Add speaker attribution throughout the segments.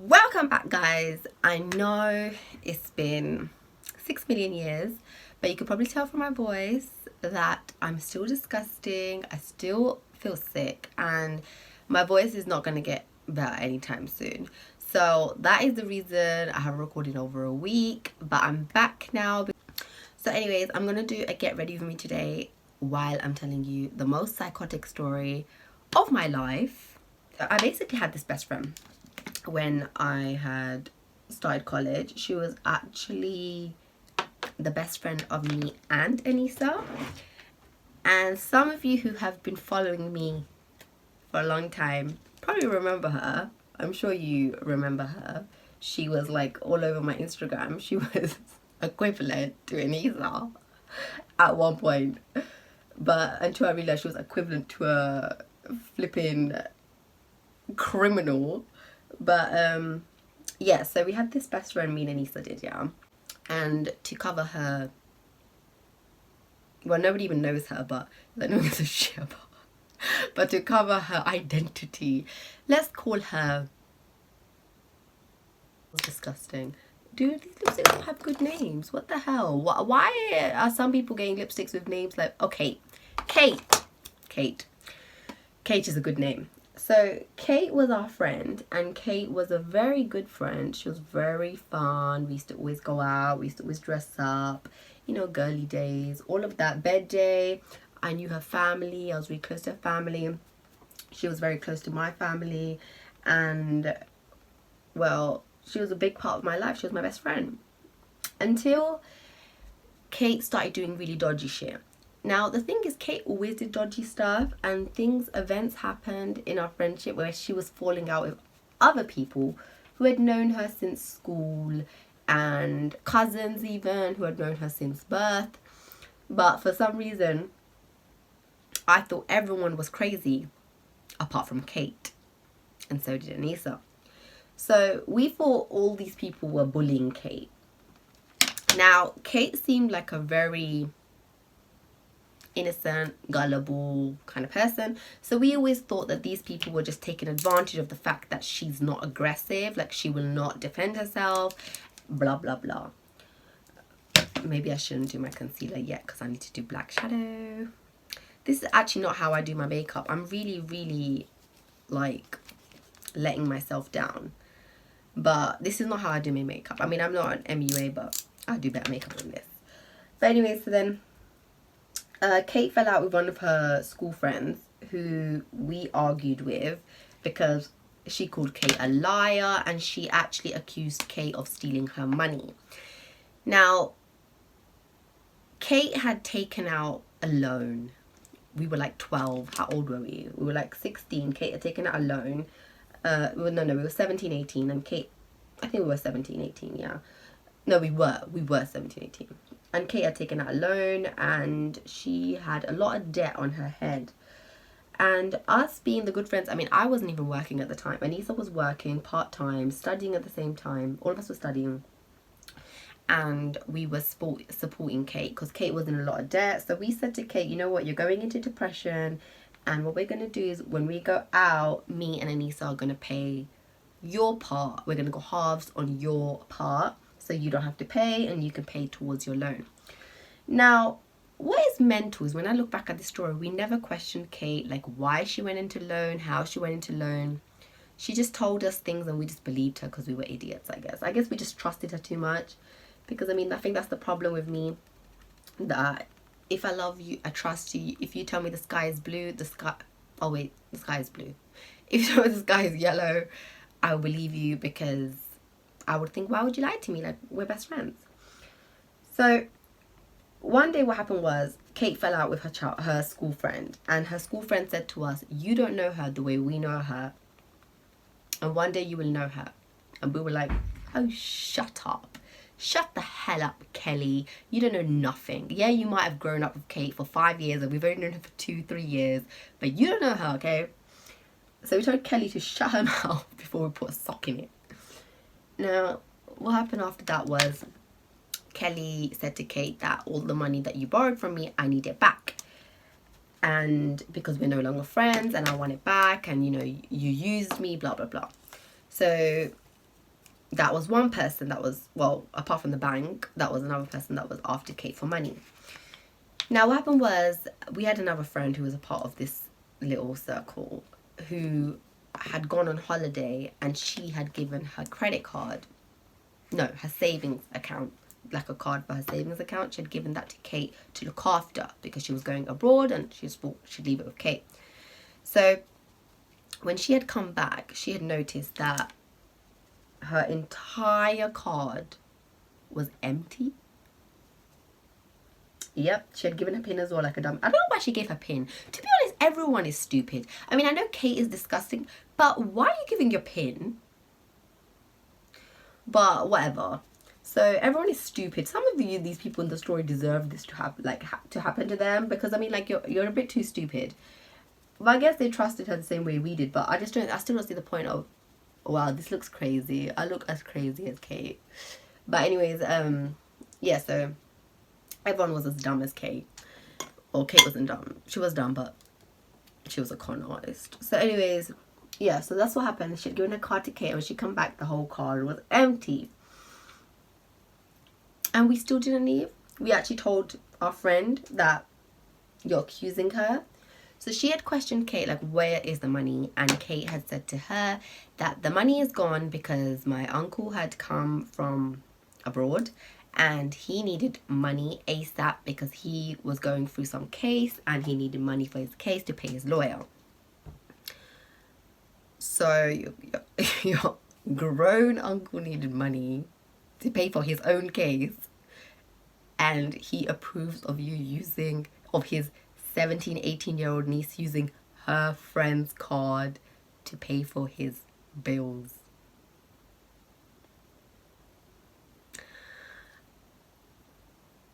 Speaker 1: Welcome back, guys. I know it's been 6 million years, but you could probably tell from my voice that I'm still disgusting. I still feel sick, and my voice is not going to get better anytime soon. So that is the reason I haven't recorded over a week, but I'm back now. So anyways, I'm going to do a get ready with me today while I'm telling you the most psychotic story of my life. I basically had this best friend when I had started college. She was actually the best friend of me and Anissa. And some of you who have been following me for a long time probably remember her. I'm sure you remember her. She was like all over my Instagram. She was equivalent to Anissa at one point. But until I realized she was equivalent to a flipping criminal. But yeah, so we had this best friend, me and Anissa did, yeah. And to cover her, well, nobody even knows her, but no one gives a shit about her. But to cover her identity, let's call her disgusting. Dude, these lipsticks don't have good names. What the hell? Why are some people getting lipsticks with names like, oh, Kate is a good name. So Kate was our friend, and Kate was a very good friend. She was very fun. We used to always go out. We used to always dress up, you know, girly days, all of that. Bed day. I knew her family. I was really close to her family. She was very close to my family. And, well, she was a big part of my life. She was my best friend. Until Kate started doing really dodgy shit. Now, the thing is, Kate always did dodgy stuff, and events happened in our friendship where she was falling out with other people who had known her since school, and cousins even who had known her since birth. But for some reason, I thought everyone was crazy apart from Kate, and so did Anissa. So we thought all these people were bullying Kate. Now, Kate seemed like a very innocent, gullible kind of person. So we always thought that these people were just taking advantage of the fact that she's not aggressive, like she will not defend herself, blah, blah, blah. Maybe I shouldn't do my concealer yet because I need to do black shadow. This is actually not how I do my makeup. I'm really like letting myself down. But this is not how I do my makeup. I mean, I'm not an MUA, but I do better makeup than this. But anyway, so then Kate fell out with one of her school friends who we argued with because she called Kate a liar, and she actually accused Kate of stealing her money. Now, Kate had taken out a loan. We were like 12. How old were we? We were like 16. Kate had taken out a loan. We were 17, 18, and Kate, I think we were 17, 18, yeah. No, we were 17, 18. And Kate had taken out a loan, and she had a lot of debt on her head. And us being the good friends, I mean, I wasn't even working at the time. Anissa was working part-time, studying at the same time. All of us were studying. And we were supporting Kate because Kate was in a lot of debt. So we said to Kate, you know what, you're going into depression. And what we're going to do is when we go out, me and Anissa are going to pay your part. We're going to go halves on your part, so you don't have to pay and you can pay towards your loan. Now, what is mental is when I look back at this story, we never questioned Kate, like why she went into loan, how she went into loan. She just told us things and we just believed her because we were idiots, I guess. I guess we just trusted her too much because, I mean, I think that's the problem with me, that if I love you, I trust you. If you tell me the sky is blue, the sky is blue. If you tell me the sky is yellow, I will believe you because I would think, why would you lie to me? Like, we're best friends. So one day what happened was Kate fell out with her school friend, and her school friend said to us, you don't know her the way we know her, and one day you will know her. And we were like, oh, shut up. Shut the hell up, Kelly. You don't know nothing. Yeah, you might have grown up with Kate for 5 years, and we've only known her for 2-3 years, but you don't know her, okay? So we told Kelly to shut her mouth before we put a sock in it. Now, what happened after that was Kelly said to Kate that all the money that you borrowed from me, I need it back. And because we're no longer friends and I want it back, and, you know, you used me, blah, blah, blah. So that was one person that was, well, apart from the bank, that was another person that was after Kate for money. Now what happened was, we had another friend who was a part of this little circle who had gone on holiday, and she had given her credit card, no, her savings account, like a card for her savings account. She had given that to Kate to look after because she was going abroad, and she just thought she'd leave it with Kate. So when she had come back, she had noticed that her entire card was empty. Yep, she had given her pin as well, like a dumb. I don't know why she gave her pin. To be honest, everyone is stupid. I mean, I know Kate is disgusting, but why are you giving your pin? But whatever. So everyone is stupid. Some of these people in the story deserve this to happen, to happen to them, because I mean, like, you're a bit too stupid. But I guess they trusted her the same way we did. But I still don't see the point of, wow, this looks crazy. I look as crazy as Kate. But anyways, yeah. So everyone was as dumb as Kate. Or Kate wasn't dumb. She was dumb, but she was a con artist. So anyways, yeah, so that's what happened. She had given a card to Kate, and when she come back, the whole card was empty. And we still didn't leave. We actually told our friend that you're accusing her. So she had questioned Kate, like, where is the money? And Kate had said to her that the money is gone because my uncle had come from abroad and he needed money ASAP because he was going through some case and he needed money for his case to pay his lawyer. So your grown uncle needed money to pay for his own case, and he approves of you using, of his 17, 18-year-old niece using her friend's card to pay for his bills.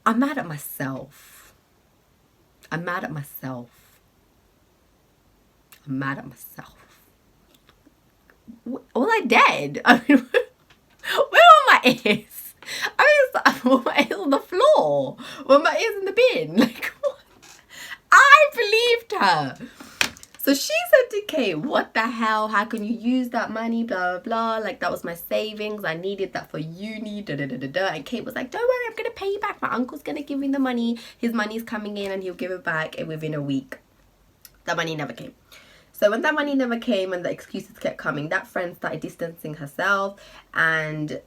Speaker 1: I'm mad at myself. I'm mad at myself. I'm mad at myself. Was I dead? I mean, where were my ears? Were my ears on the floor? Were my ears in the bin? Like, what? I believed her. So she said to Kate, what the hell? How can you use that money? Blah, blah, blah. Like, that was my savings. I needed that for uni. Da, da, da, da, da. And Kate was like, don't worry, I'm going to pay you back. My uncle's going to give me the money. His money's coming in and he'll give it back within a week. That money never came. So when that money never came and the excuses kept coming, that friend started distancing herself. And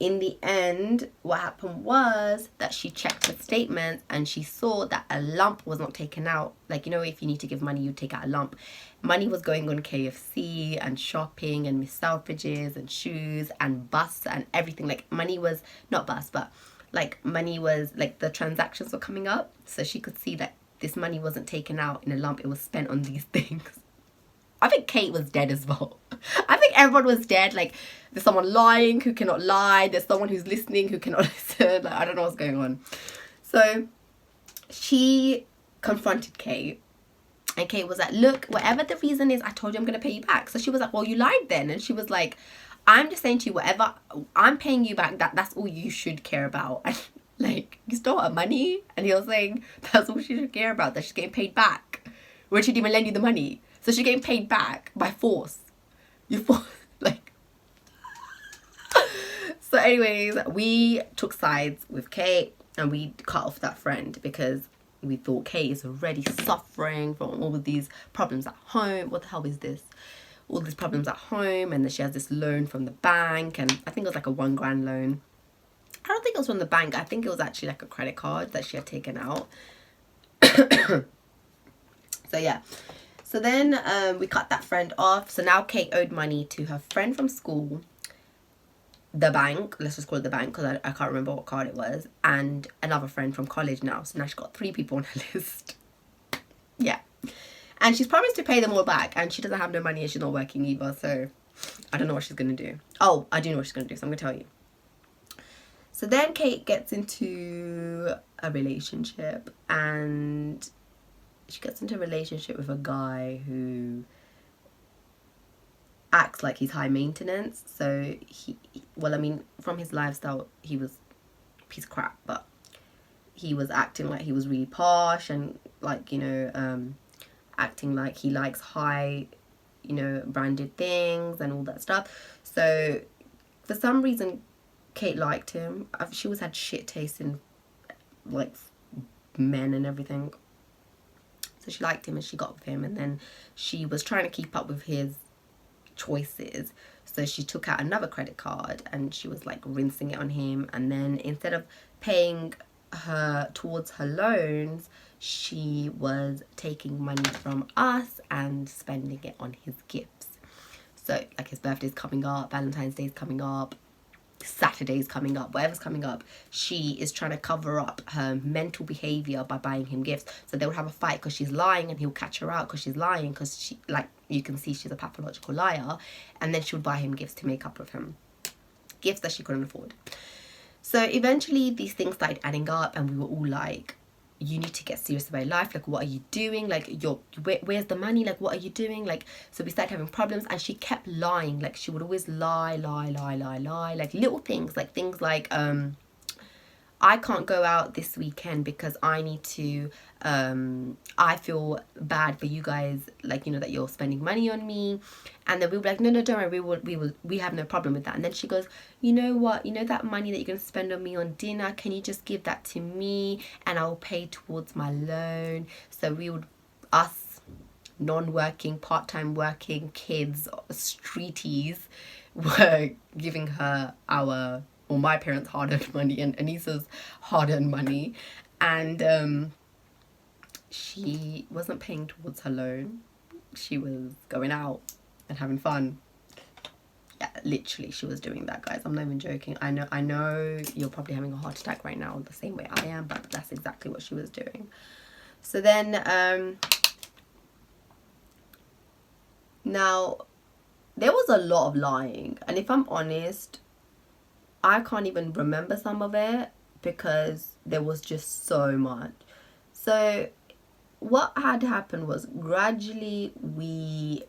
Speaker 1: in the end, what happened was that she checked her statements and she saw that a lump was not taken out. Like, you know, if you need to give money, you take out a lump. Money was going on KFC and shopping and Miss Selfridges and shoes and bus and everything. Like, money was, not bus, but like money was, like, the transactions were coming up. So she could see that this money wasn't taken out in a lump. It was spent on these things. I think Kate was dead as well. I think everyone was dead. Like, there's someone lying who cannot lie. There's someone who's listening who cannot listen. Like, I don't know what's going on. So she confronted Kate. And Kate was like, look, whatever the reason is, I told you I'm going to pay you back. So she was like, well, you lied then. And she was like, I'm just saying to you, whatever, I'm paying you back. That's all you should care about. And, like, you stole her money. And he was saying that's all she should care about, that she's getting paid back when she didn't even lend you the money. So she's getting paid back by force. Like. So anyways, we took sides with Kate and we cut off that friend because we thought Kate is already suffering from all of these problems at home. What the hell is this? All these problems at home, and then she has this loan from the bank, and I think it was like a $1,000 loan. I don't think it was from the bank. I think it was actually like a credit card that she had taken out. So yeah. So then we cut that friend off. So now Kate owed money to her friend from school, the bank, let's just call it the bank because I can't remember what card it was, and another friend from college now. So now she's got 3 people on her list. Yeah. And she's promised to pay them all back, and she doesn't have no money and she's not working either. So I don't know what she's going to do. Oh, I do know what she's going to do, so I'm going to tell you. So then Kate gets into a relationship, and she gets into a relationship with a guy who acts like he's high maintenance. So well, I mean, from his lifestyle, he was a piece of crap, but he was acting like he was really posh and, like, you know, acting like he likes high, you know, branded things and all that stuff. So for some reason, Kate liked him. She always had shit taste in, like, men and everything. So she liked him and she got with him, and then she was trying to keep up with his choices. So she took out another credit card and she was like rinsing it on him, and then instead of paying her towards her loans, she was taking money from us and spending it on his gifts. So like his birthday's coming up, Valentine's Day's coming up, Saturday's coming up, whatever's coming up, she is trying to cover up her mental behavior by buying him gifts. So they would have a fight because she's lying, and he'll catch her out because she's lying, because she, like, you can see she's a pathological liar, and then she would buy him gifts to make up with him, gifts that she couldn't afford. So eventually these things started adding up, and we were all like, you need to get serious about life. Like, what are you doing? Like, where's the money? Like, what are you doing? Like, so we started having problems, and she kept lying. Like, she would always lie, like little things, like things like I can't go out this weekend because I need to, I feel bad for you guys, like, you know, that you're spending money on me. And then we were like, no, don't worry, we have no problem with that. And then she goes, you know what, you know that money that you're going to spend on me on dinner, can you just give that to me and I'll pay towards my loan? So we would, us non-working, part-time working kids, streeties, were giving her our, or my parents' hard-earned money and Anissa's hard-earned money, and she wasn't paying towards her loan. She was going out and having fun. Yeah, literally, she was doing that, guys. I'm not even joking. I know you're probably having a heart attack right now the same way I am, but that's exactly what she was doing. So then, now, there was a lot of lying, and if I'm honest, I can't even remember some of it because there was just so much. So what had happened was, gradually we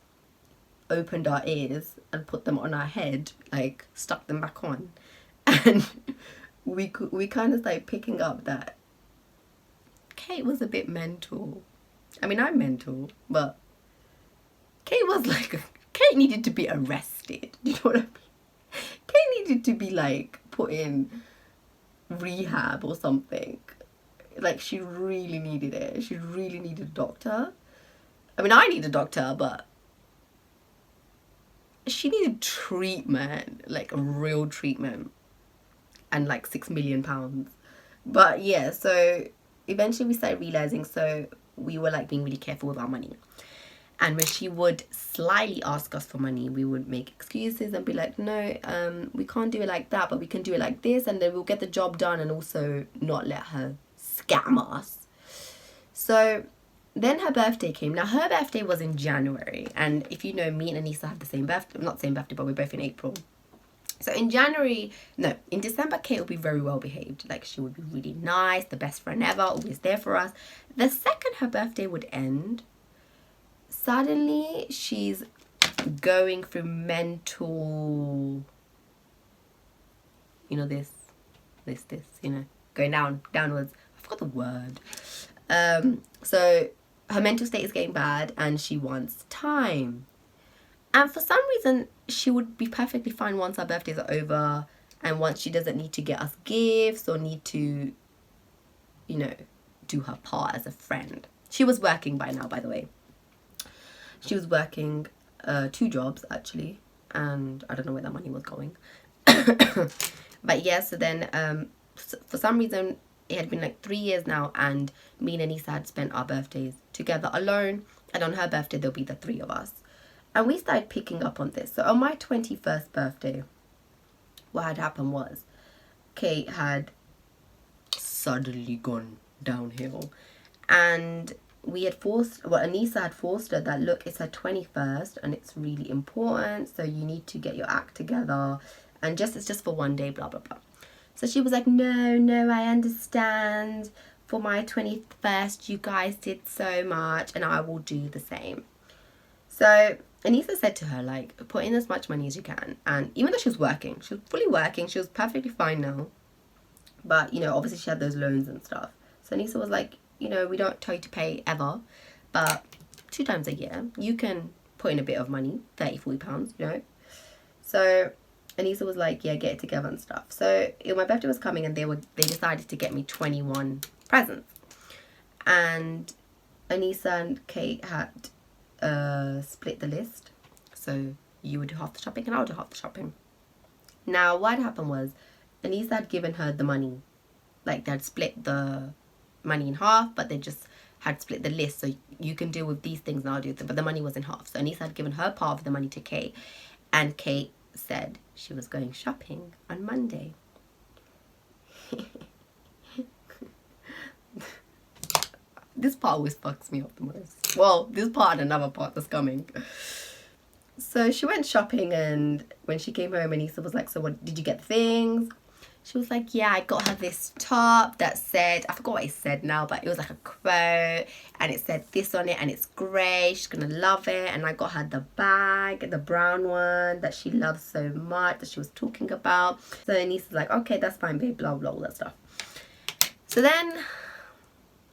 Speaker 1: opened our ears and put them on our head, like stuck them back on, and we kind of started picking up that Kate was a bit mental. I mean, I'm mental, but Kate was like, Kate needed to be arrested. You know what I mean? Kate needed to be like put in rehab or something. Like, she really needed it. She really needed a doctor. I mean, I need a doctor, but she needed treatment, like a real treatment, and like £6 million. But yeah, so eventually we started realizing, so we were like being really careful with our money. And when she would slyly ask us for money, we would make excuses and be like, no, we can't do it like that, but we can do it like this, and then we'll get the job done and also not let her scam us. So then her birthday came. Now, her birthday was in January, and if you know, me and Anissa have the same birthday, not same birthday, but we're both in April. So in December, Kate would be very well behaved. Like, she would be really nice, the best friend ever, always there for us. The second her birthday would end, suddenly she's going through mental, you know, this, you know, going downwards. I forgot the word. So her mental state is getting bad and she wants time. And for some reason, she would be perfectly fine once our birthdays are over, and once she doesn't need to get us gifts or need to, you know, do her part as a friend. She was working by now, by the way. She was working 2 jobs, actually, and I don't know where that money was going. But yeah, so then for some reason, it had been like 3 years now, and me and Anissa had spent our birthdays together alone, and on her birthday, there'll be the 3 of us. And we started picking up on this. So on my 21st birthday, what had happened was, Kate had suddenly gone downhill, and we had forced, well, Anissa had forced her that, look, it's her 21st and it's really important, so you need to get your act together, and it's just for one day, blah blah blah. So she was like, no, I understand, for my 21st you guys did so much and I will do the same. So Anissa said to her, like, put in as much money as you can. And even though she was working, she was fully working, she was perfectly fine now, but, you know, obviously she had those loans and stuff. So Anissa was like, you know, we don't tell you to pay ever, but 2 times a year you can put in a bit of money, £30-40, you know. So Anissa was like, yeah, get it together and stuff. So my birthday was coming, and they decided to get me 21 presents. And Anissa and Kate had split the list. So you would do half the shopping and I'll do half the shopping. Now what happened was, Anissa had given her the money. Like, they'd split the money in half, but they just had split the list. So you can deal with these things and I'll do them. But the money was in half. So Anissa had given her part of the money to Kate. And Kate said she was going shopping on Monday. This part always fucks me up the most. Well, this part and another part that's coming. So she went shopping, and when she came home, Anissa was like, so what, did you get the things? She was like, yeah, I got her this top that said, I forgot what it said now, but it was like a quote, and it said this on it, and it's grey, she's gonna love it. And I got her the bag, the brown one that she loves so much, that she was talking about. So Anissa's like, okay, that's fine, babe, blah, blah, all that stuff. So then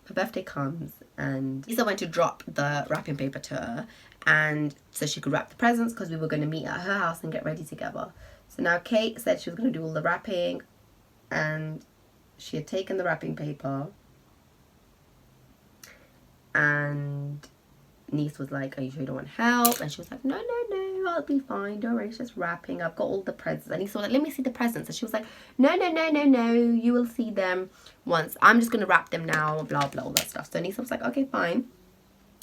Speaker 1: her birthday comes, and Anissa went to drop the wrapping paper to her, and so she could wrap the presents, because we were going to meet at her house and get ready together. So now Kate said she was going to do all the wrapping, and she had taken the wrapping paper, and niece was like, are you sure you don't want help? And she was like, no, no, no, I'll be fine, don't worry, it's just wrapping, I've got all the presents. And niece was like, let me see the presents. And she was like, no, no, no, no, no, you will see them once, I'm just going to wrap them now, blah, blah, all that stuff. So Nisa was like, okay, fine.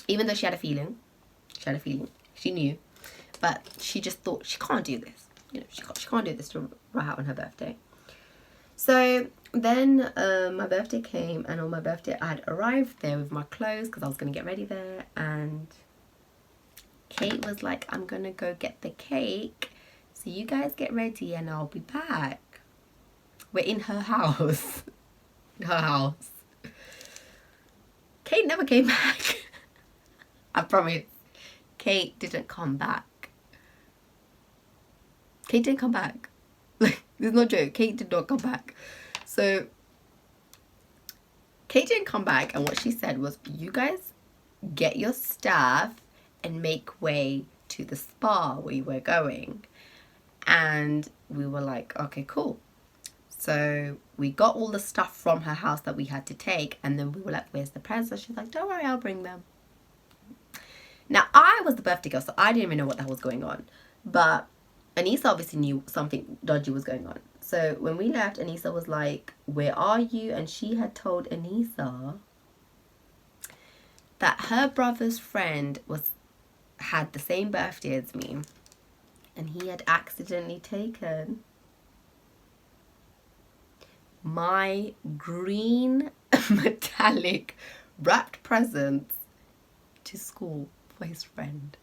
Speaker 1: Even though she had a feeling, she knew, but she just thought, she can't do this, you know, she can't do this to Raya on her birthday. So then my birthday came, and on my birthday I had arrived there with my clothes because I was going to get ready there, and Kate was like, I'm going to go get the cake, so you guys get ready and I'll be back. We're in her house. Kate never came back. I promise. Kate didn't come back. Kate didn't come back. Like, there's no joke. Kate did not come back. So Kate didn't come back, and what she said was, you guys get your stuff and make way to the spa where you were going. And we were like, okay, cool. So we got all the stuff from her house that we had to take, and then we were like, where's the presents? She's like, don't worry, I'll bring them. Now, I was the birthday girl, so I didn't even know what the hell was going on. But Anissa obviously knew something dodgy was going on. So when we left, Anissa was like, where are you? And she had told Anissa that her brother's friend had the same birthday as me, and he had accidentally taken my green metallic wrapped presents to school for his friend.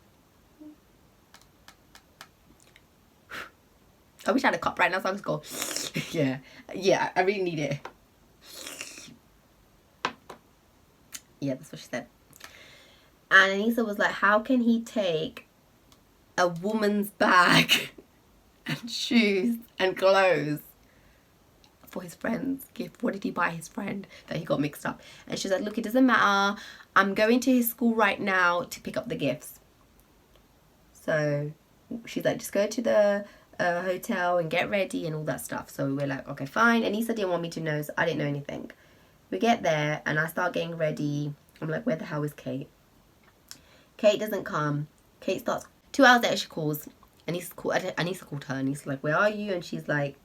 Speaker 1: I wish I had a cup right now so I could go yeah, I really need it. Yeah, that's what she said. And Anissa was like, how can he take a woman's bag and shoes and clothes for his friend's gift? What did he buy his friend that he got mixed up? And she's like, look, it doesn't matter, I'm going to his school right now to pick up the gifts. So she's like, just go to the hotel and get ready and all that stuff. So we're like, okay, fine. Anissa didn't want me to know, so I didn't know anything. We get there and I start getting ready. I'm like, where the hell is Kate? Kate doesn't come. Kate starts, 2 hours later she calls. Anissa called her, and he's like, where are you? And she's like,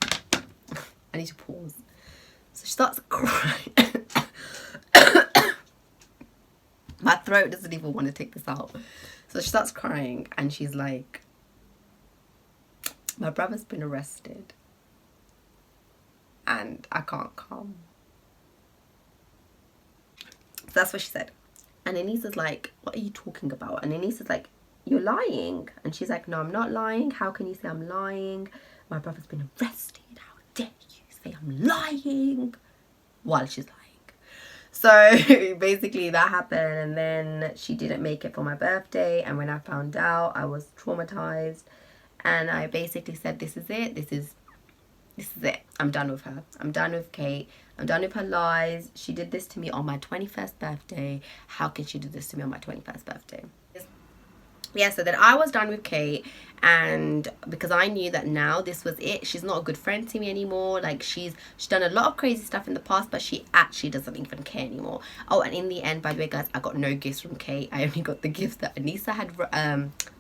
Speaker 1: I need to pause. So she starts crying. My throat doesn't even want to take this out. So she starts crying, and she's like, my brother's been arrested and I can't come. So that's what she said. And Anissa's like, what are you talking about? And Anissa's like, you're lying. And she's like, no, I'm not lying. How can you say I'm lying? My brother's been arrested. How dare you say I'm lying? While she's lying. So basically that happened, and then she didn't make it for my birthday. And when I found out, I was traumatized. And I basically said, this is it. This is it. I'm done with her. I'm done with Kate. I'm done with her lies. She did this to me on my 21st birthday. How can she do this to me on my 21st birthday? Yeah, so then I was done with Kate, and because I knew that now this was it, she's not a good friend to me anymore. Like, she's done a lot of crazy stuff in the past, but she actually doesn't even care anymore. Oh, and in the end, by the way, guys, I got no gifts from Kate. I only got the gifts that Anissa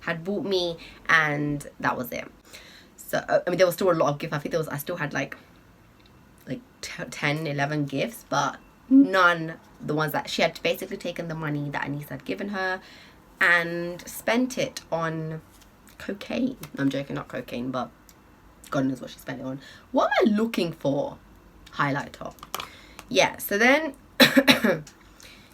Speaker 1: had bought me, and that was it. So I mean, there was still a lot of gifts. I think I still had like 10, 11 gifts, but none the ones that she had basically taken the money that Anissa had given her and spent it on cocaine. No, I'm joking, not cocaine, but God knows what she spent it on. What am I looking for? Highlighter. Yeah, so then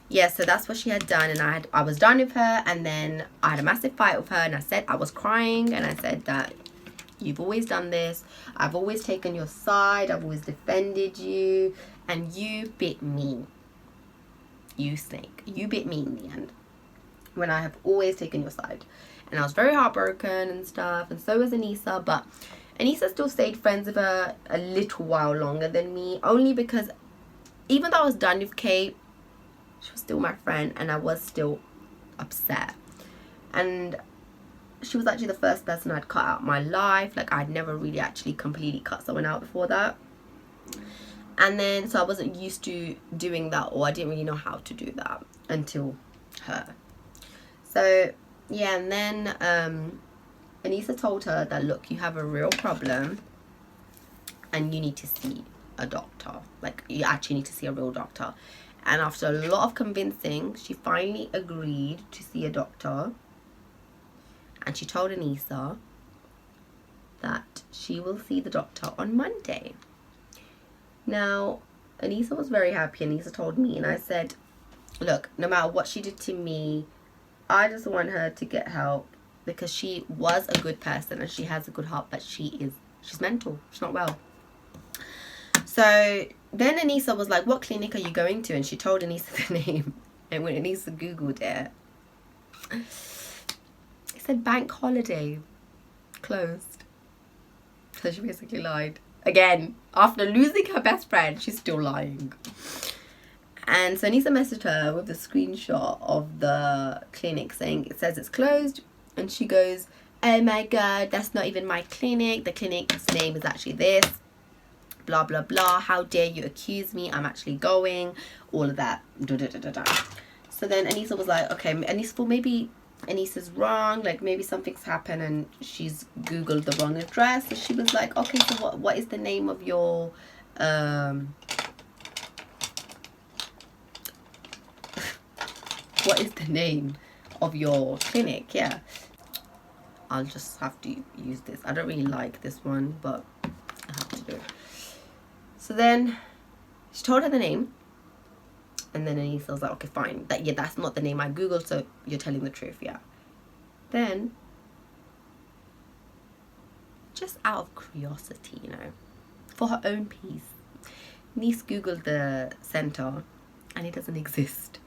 Speaker 1: yeah, so that's what she had done, and I was done with her, and then I had a massive fight with her, and I was crying, and I said that you've always done this, I've always taken your side, I've always defended you, and you bit me. You snake. You bit me in the end, when I have always taken your side. And I was very heartbroken and stuff, and so was Anissa, but Anissa still stayed friends with her a little while longer than me, only because even though I was done with Kate, she was still my friend, and I was still upset. And she was actually the first person I'd cut out my life. Like, I'd never really actually completely cut someone out before that. And then, so I wasn't used to doing that, or I didn't really know how to do that until her. So, yeah, and then Anissa told her that, look, you have a real problem and you need to see a doctor. Like, you actually need to see a real doctor. And after a lot of convincing, she finally agreed to see a doctor. And she told Anissa that she will see the doctor on Monday. Now, Anissa was very happy. Anissa told me, and I said, look, no matter what she did to me, I just want her to get help, because she was a good person and she has a good heart, but she's mental. She's not well. So then Anissa was like, what clinic are you going to? And she told Anissa the name. And when Anissa Googled it said bank holiday, closed. So she basically lied. Again, after losing her best friend, she's still lying. And so Anissa messaged her with a screenshot of the clinic saying it says it's closed. And she goes, oh my God, that's not even my clinic. The clinic's name is actually this. Blah, blah, blah. How dare you accuse me? I'm actually going. All of that. So then Anissa was like, okay, Anissa thought maybe Anissa's wrong. Like, maybe something's happened and she's Googled the wrong address. So she was like, okay, so what is the name of your... what is the name of your clinic? Yeah. I'll just have to use this. I don't really like this one, but I have to do it. So then she told her the name, and then Anissa was like, okay, fine. That's not the name I Googled, so you're telling the truth, yeah. Then, just out of curiosity, you know, for her own peace, Niece Googled the center, and it doesn't exist.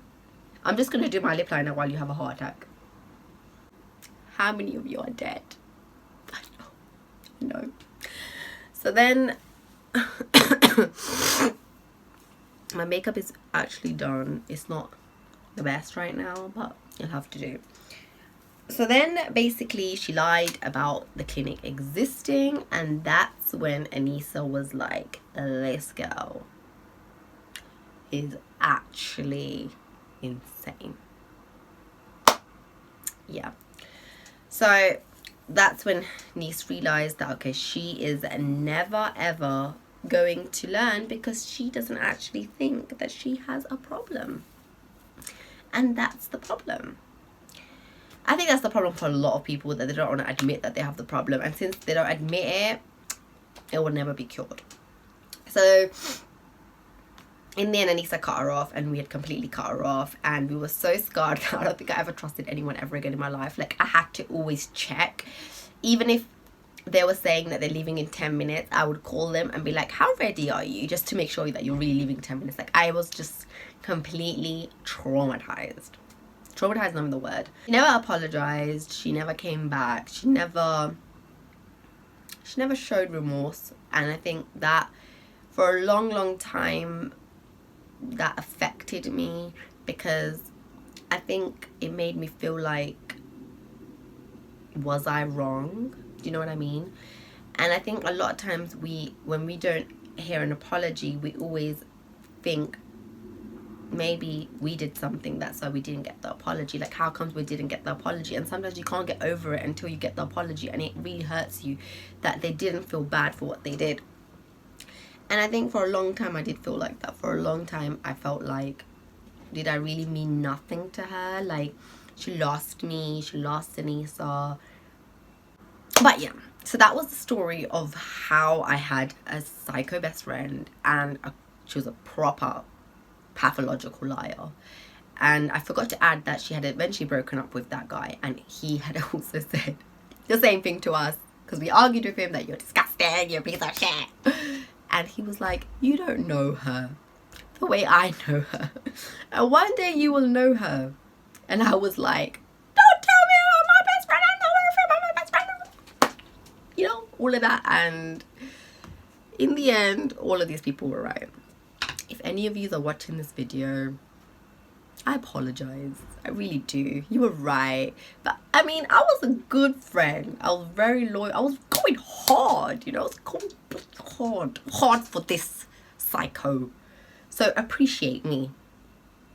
Speaker 1: I'm just going to do my lip liner while you have a heart attack. How many of you are dead? I know. So then my makeup is actually done. It's not the best right now, but you'll have to do. So then basically she lied about the clinic existing, and that's when Anissa was like, this girl is actually insane. Yeah. So that's when Niece realized that, okay, she is never ever going to learn, because she doesn't actually think that she has a problem. And that's the problem. I think that's the problem for a lot of people, that they don't want to admit that they have the problem. And since they don't admit it, it will never be cured. So in the end, Anissa cut her off, and we had completely cut her off, and we were so scarred that I don't think I ever trusted anyone ever again in my life. Like, I had to always check. Even if they were saying that they're leaving in 10 minutes, I would call them and be like, how ready are you? Just to make sure that you're really leaving in 10 minutes. Like, I was just completely traumatized. Traumatized is not the word. She never apologized. She never came back. She never showed remorse. And I think that for a long time, that affected me, because I think it made me feel like was I wrong? Do you know what I mean? And I think a lot of times when we don't hear an apology, we always think maybe we did something, that's why we didn't get the apology. Like, how comes we didn't get the apology? And sometimes you can't get over it until you get the apology, and it really hurts you that they didn't feel bad for what they did. And I think for a long time I did feel like that. For a long time I felt like, did I really mean nothing to her? Like, she lost me, she lost Anissa. But yeah, so that was the story of how I had a psycho best friend, and she was a proper pathological liar. And I forgot to add that she had eventually broken up with that guy, and he had also said the same thing to us, because we argued with him that you're disgusting, you're a piece of shit. And he was like, you don't know her the way I know her, and one day you will know her. And I was like, don't tell me about my best friend, I know her from my best friend, you know, all of that. And in the end, all of these people were right. If any of you are watching this video, I apologize. I really do. You were right. But I mean, I was a good friend. I was very loyal. I was going hard, you know. I was going hard for this psycho. So appreciate me,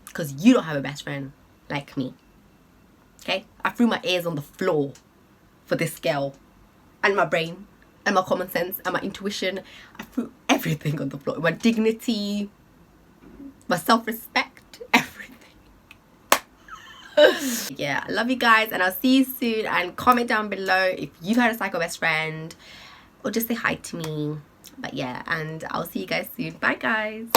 Speaker 1: because you don't have a best friend like me. Okay? I threw my ears on the floor for this girl, and my brain, and my common sense, and my intuition. I threw everything on the floor. My dignity, my self-respect, everything. Yeah, I love you guys, and I'll see you soon. And comment down below if you've had a psycho best friend, or just say hi to me. But yeah, and I'll see you guys soon. Bye guys.